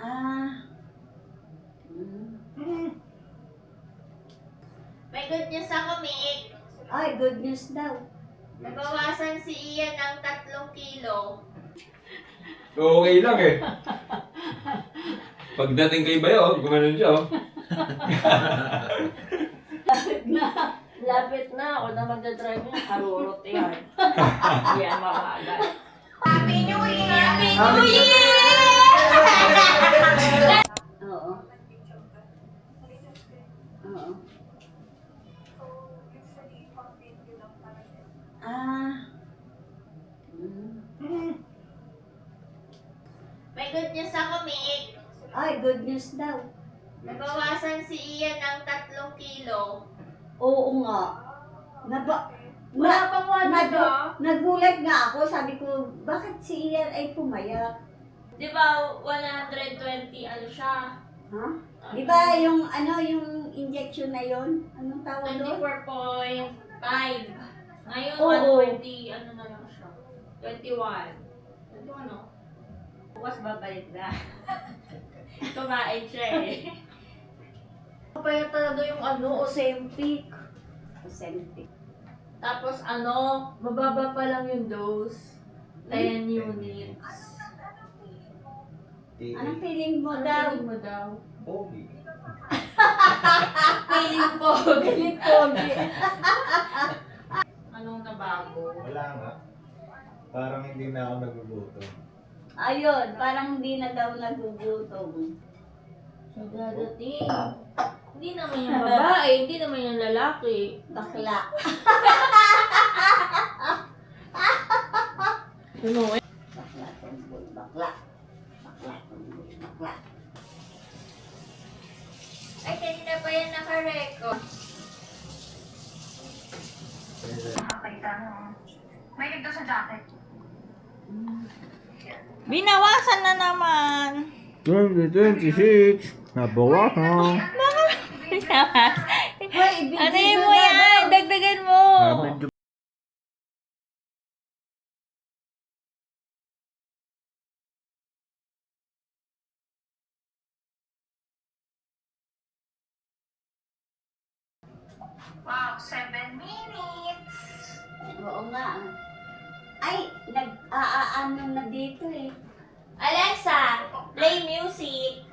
Ah. May good news ako, Mick. Ay, good news daw. Nabawasan si Ian ng 3 kilo. Okay lang eh. Pagdating kay Bayo, gumanon siya oh. Lapit na. Ako na magdadrive niya. Harurot yan. Yan, makagal. Happy New Year! Happy New Year! Oo. Oo. Ah. May good news ako, Mick. Ay, good news daw. Nabawasan si Ian ng 3 kilo. Oo nga. Wala pang wala ka? Nagulat nga ako. Sabi ko, bakit si Ian ay pumayat? Di ba 120 ano siya? Ha? Di ba yung injection na yon? Anong tawag doon? 24.5. Ngayon, Oo. 120, ano na lang siya? 21. 21, no? Bukas babalik na. Kumain siya eh. Kaya talaga yung Ozempic. Ozempic. Tapos mababa pa lang yung dose. 10 units. Anong feeling mo Ano daw? feeling mo daw? Pogi. Feeling po. Feeling pogi. Anong nabago? Wala nga. Parang hindi na ako nagugutom. Ayun, parang hindi na daw nagugutom. So, dadating. Hindi naman yung babae, hindi naman yung lalaki. Bakla. Ano eh? Bakla, tumbol, bakla. Bakla, tumbol, bakla. Ay, kanina pa yan naka-record. May daw sa jacket. Binawasan na naman. 2026. Nabawasan. Hoy, Ano yun mo yan? Dagdagan mo. Wow, 7 minutes. Oo nga. Ay, nag-aano na dito eh. Alexa, play music.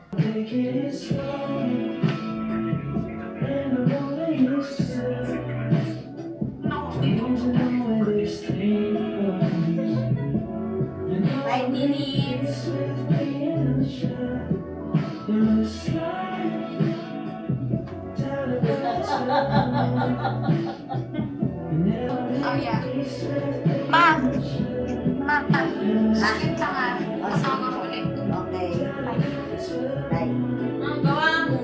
Five minutes. Oh yeah. Ma! Ma! Sakit ka nga. Kasama ko ulit. Okay. Bye. Ang gawa mo.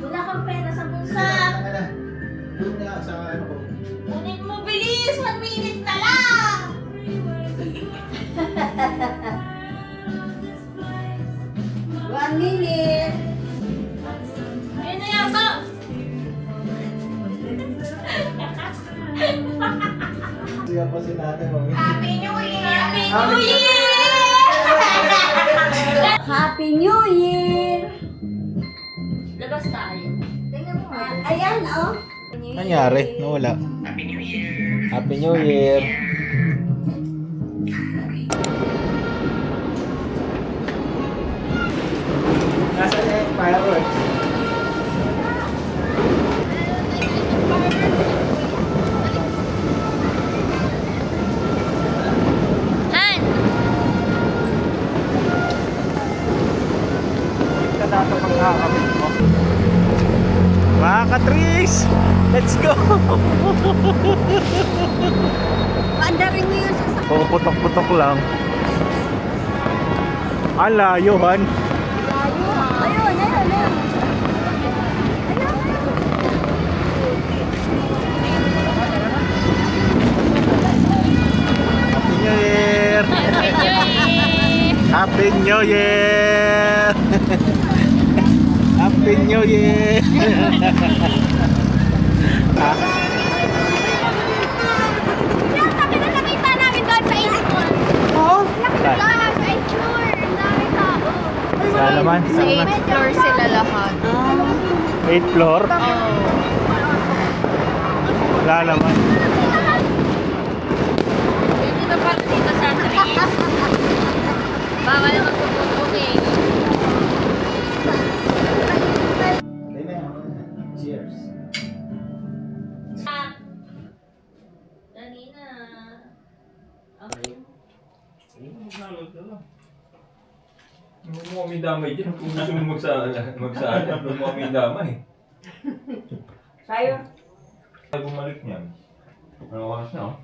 Wala kang pera sa bulsa. Doon nga sa ano ko. Kunin mo bilis. 1 minute na lang. 1 minute. Ayun na yata. Siya pa si natin, mami. Happy New Year! Happy New Year! Happy New Year! Labas tayo. Tingnan mo nga. Ayan, oh. Nangyari? Nawala. Happy New Year! Happy New Year! Nasaan na yung fireworks? Han! Ito dapat pagkakabit mo. Mga ka-trees! Let's go! Paandarin mo yun sa sakit. Puputok-putok lang. Alayuhan. Ayun, ayun, ayun. Happy New Happy New Year! Happy New Year! Yung kami na nakita namin doon sa Ilikon. Oh? Lahat, sa Ilikon. Ang dami tao. Saan naman? Sa 8th floor sila lahat. 8th floor? Oo. Wala naman. Dito na pala dito sa trees. Bawal naman puputukin. Cheers. Dali na. Huwag mo kami damay dyan. Kung gusto mo magsaan, huwag mo kami damay. Sayo. Ay, bumalik niyan. Ano oras na, oh?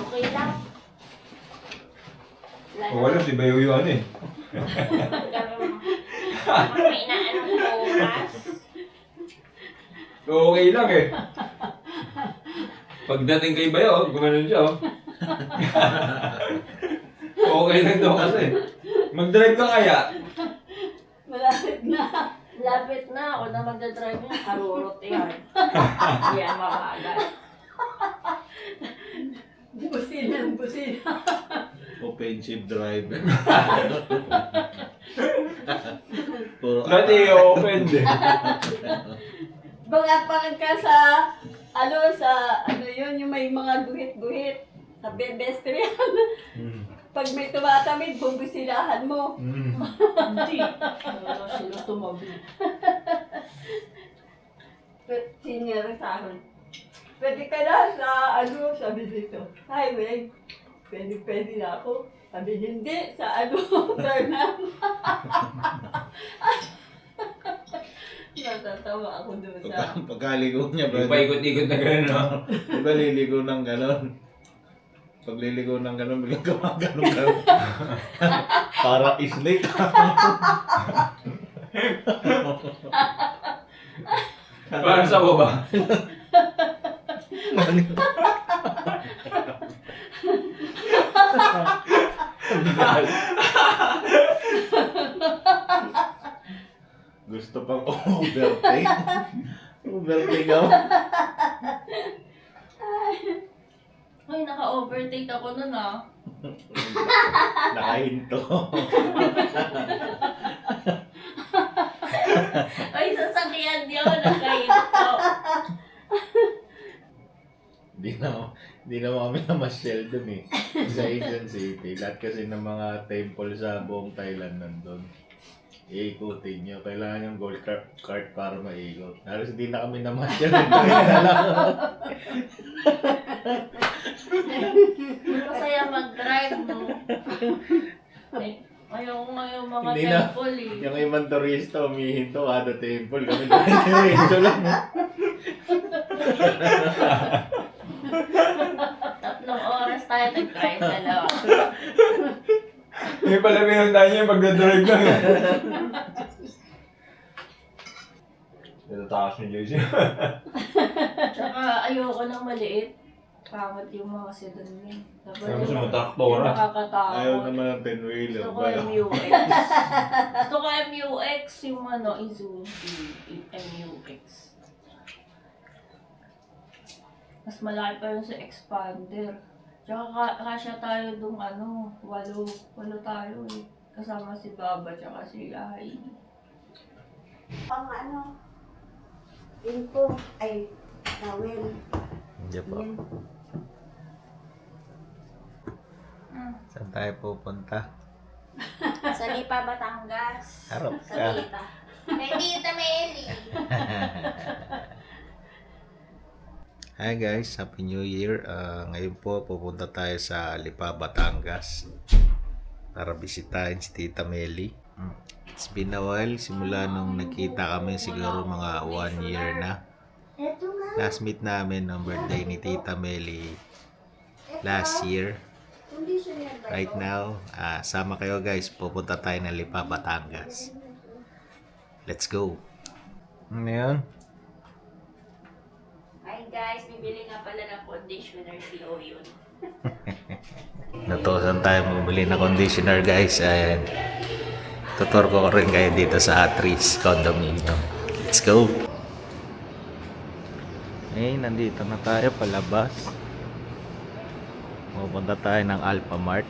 Okay lang. O wala, si Bayo yun eh. May inaanong oras. Okay lang eh. Pagdating kay Bayo, gumanon siya, oh. Okay lang daw kasi. Mag-drive ka kaya? Malapit na. Lapit na. Ako na magdadrive niya. Karurot yan. Yan, mabagal. Busina, busina. Offensive driver. Puro Dati open eh. Bangak-bangak ka sa, yun, yung may mga guhit-guhit. Sa pedestrian. Pag may tumatamid, bumbusilahan mo. Hindi. Wala sila tumabi. Senior sa akin. Pwede ka na sa, sabi dito, highway. Pwede na ako. Sabi hindi, sa Bernam. Natatawa ako doon sa... Pagkaligo niya ba? Yung paikot-ikot na gano'n, no? Diba liligo ng ganon? Pag liligo ng ganon, biglang gumaganon ka. Para snake. Parang sa baba. Gusto pang overtake. Overtake ako. Ay, naka-overtake ako nun ah. Nakahinto. Ay, sasakyan di ako nakahinto. Di na kami namasyal dun eh. Sa Asian City. Lahat kasi ng mga temple sa buong Thailand nandun. Iikutin nyo. Kailangan yung gold cart para maikot. Halos hindi na kami namasyal. Masaya mag-drive mo. Ayaw nga yung mga Hindi na. temple eh. Yung ibang turista umihinto kada temple. Kami diretso lang. 3 oras tayo nag-drive dalawa. May pala pinuntahan niya yung pagdadrive lang. Ito takas ni JC. Tsaka ayoko ng maliit. Pangat yung mga sedan niya. Dapat Gusto mo yung traktora? nakakatakot. Ayaw naman ng 10-wheeler. Gusto ko MUX. Gusto ko MUX yung Isuzu MUX. Mas malaki pa yun sa Expander. Tsaka kasya tayo dong 8 tayo eh. Kasama si Baba tsaka si Ai. Pang info, ay, tawel. Hindi po. Yan. Saan tayo pupunta? Sa Lipa, Batangas. Harap Sa ka. Tita. Kay Tita Meli. Hi guys, Happy New Year. Ngayon po pupunta tayo sa Lipa, Batangas para bisitahin si Tita Meli. It's been a while simula nung nakita kami, siguro mga 1 year na. Eto nga. Last meet namin ng birthday ni Tita Meli last year. Conditioner ba? Right now, sama kayo guys, pupunta tayo ng Lipa, Batangas. Let's go. Ano yun? Ay, Guys, bibili nga pala ng conditioner si Oyun. Natusan tayo bumili ng conditioner guys. And tutor ko rin kayo dito sa Atris Condominium. Let's go! Eh, nandito na tayo palabas. Pupunta tayo ng Alphamart.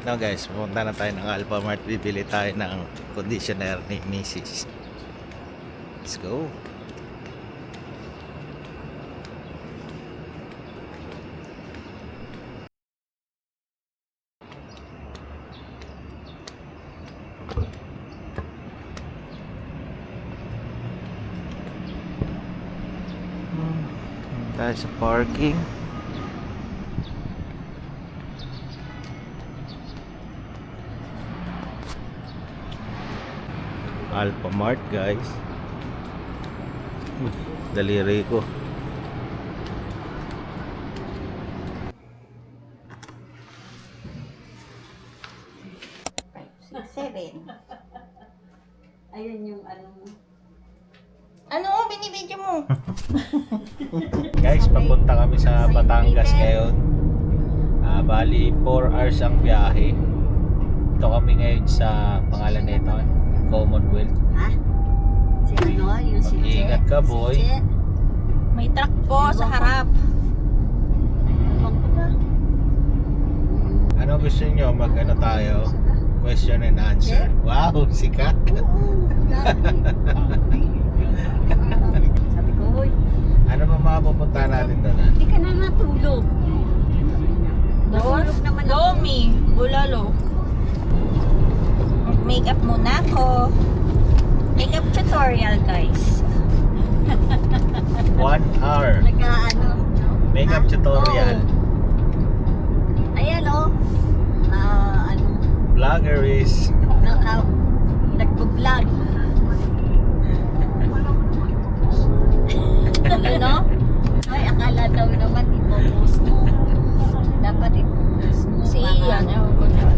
No guys, pupunta na tayo ng Alphamart. Bibili tayo ng conditioner ni Mrs. Let's go! Tayo sa parking. Alphamart guys. Daliri ko. Ayun yung ano mo. Ano? Binibidyo mo? Guys, papunta kami sa Batangas ngayon. Bali 4 hours ang biyahe. Ito kami ngayon sa pangalan nito, Commonwealth. Ha? Si ano? Yung si Mag-iingat ka, boy. May truck po sa harap. Ewan ko ba? Ano gusto niyo? Mag-ano tayo? Question and answer. Wow, sikat. Sabi ko, hoy, Ano ba mapupunta natin doon? hindi ka na natulog. Doon? Natulog naman ako. Lomi. Bulalo. Makeup muna ako. Makeup tutorial, guys. 1 hour. Nagka-ano. Makeup tutorial. Ayan o. Ano, Vlogger is nagbo-vlog. Ano? Ay, akala daw naman ipopost mo. Dapat ipopost mo. Si Baka- Ian. Ewan ko dyan.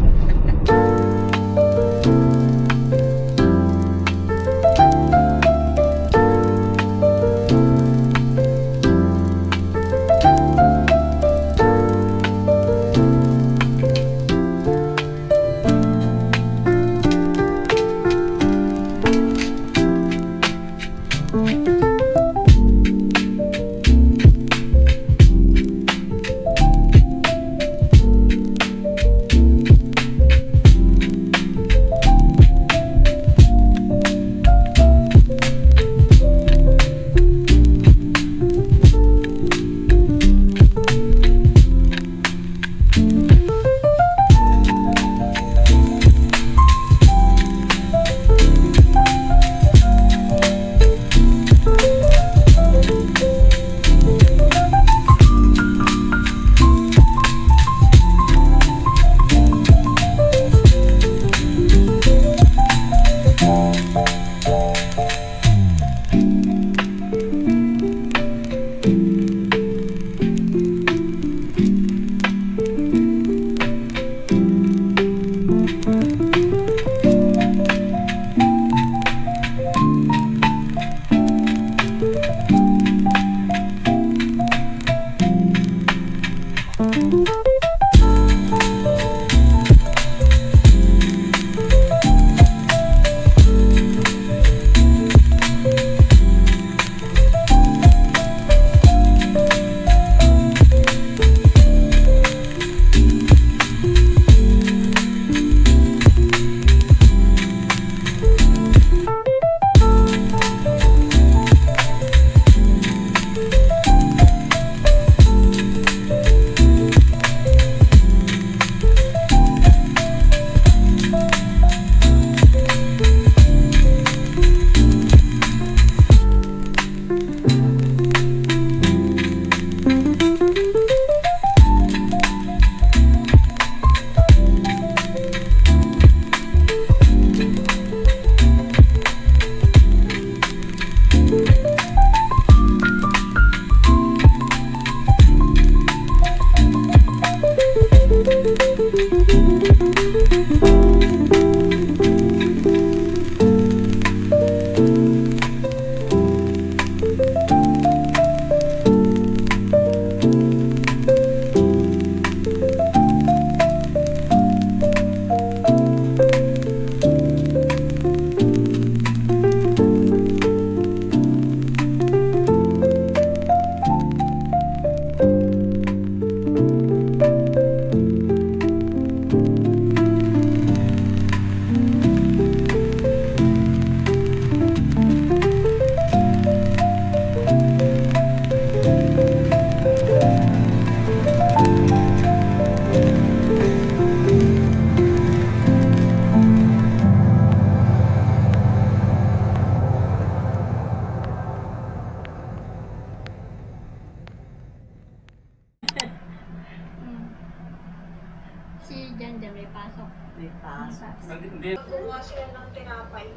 May pasok. Gumawa sila ng tinapay.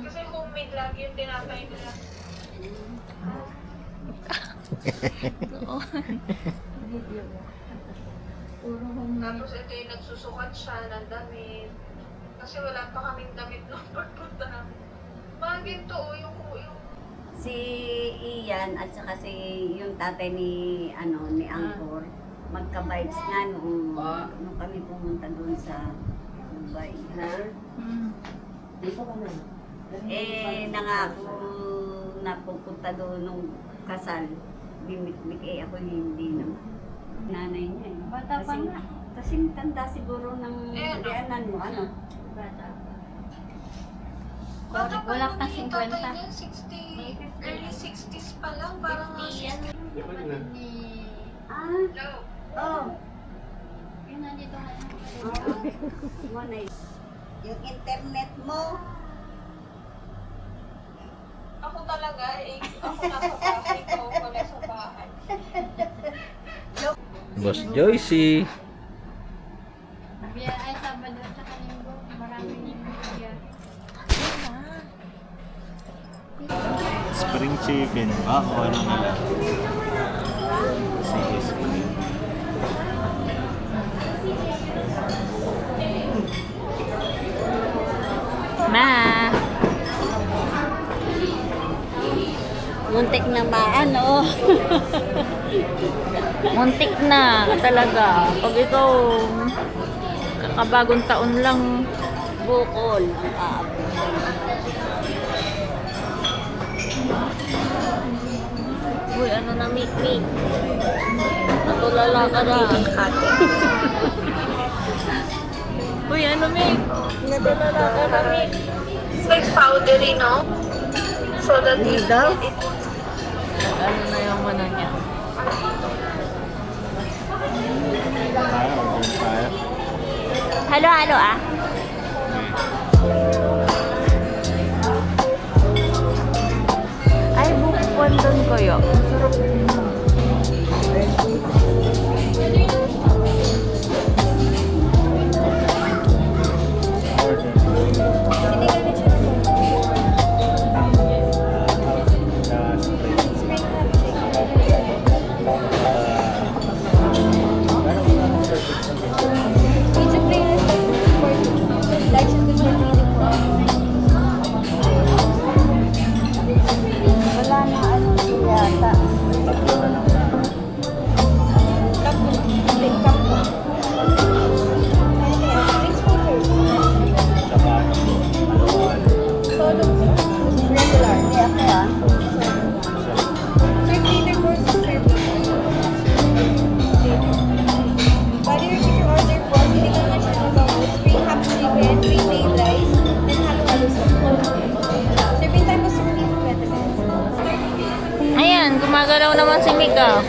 Kasi homemade lagi yung tinapay nila. Tapos ito yung nagsusukat siya ng damit. Kasi wala pa kaming damit nung pagpunta namin. Mga ginto, yung Si Ian at saka si yung tatay ni ni Angkor, magka-vibes nga nung kami pumunta doon sa Dubai. Nangako na pupunta doon nung kasal. Bimik-bik ako hindi naman. Nanay niya eh. Bata pa nga. Kasing tanda siguro ng rianan mo, Bata. wala pa 50. Early 60s pa lang, parang mga 60. Oh. Yun nandito nga. Yung internet mo, Ako talaga, ako nasa bahay, ikaw wala sa bahay. Boss Joycey. Biya ay Sabado sa Linggo. Maraming biya. Spring chicken. O ano na lang. Sige, spring. Ma. muntik na maano. Muntik na talaga. Pag ikaw kakabagong taon lang. Bukol ang aabot. Uy, ano na mikmik. Natulala ka na. Uy, ano mik? Natulala ka na mik. It's like powdery, no? So that it Ano na yung ano niya? Halo, halo ah. Ay, buko pandon ko yun. Sarap. Wala na ano yata. Ayan, gumagalaw naman si Mika.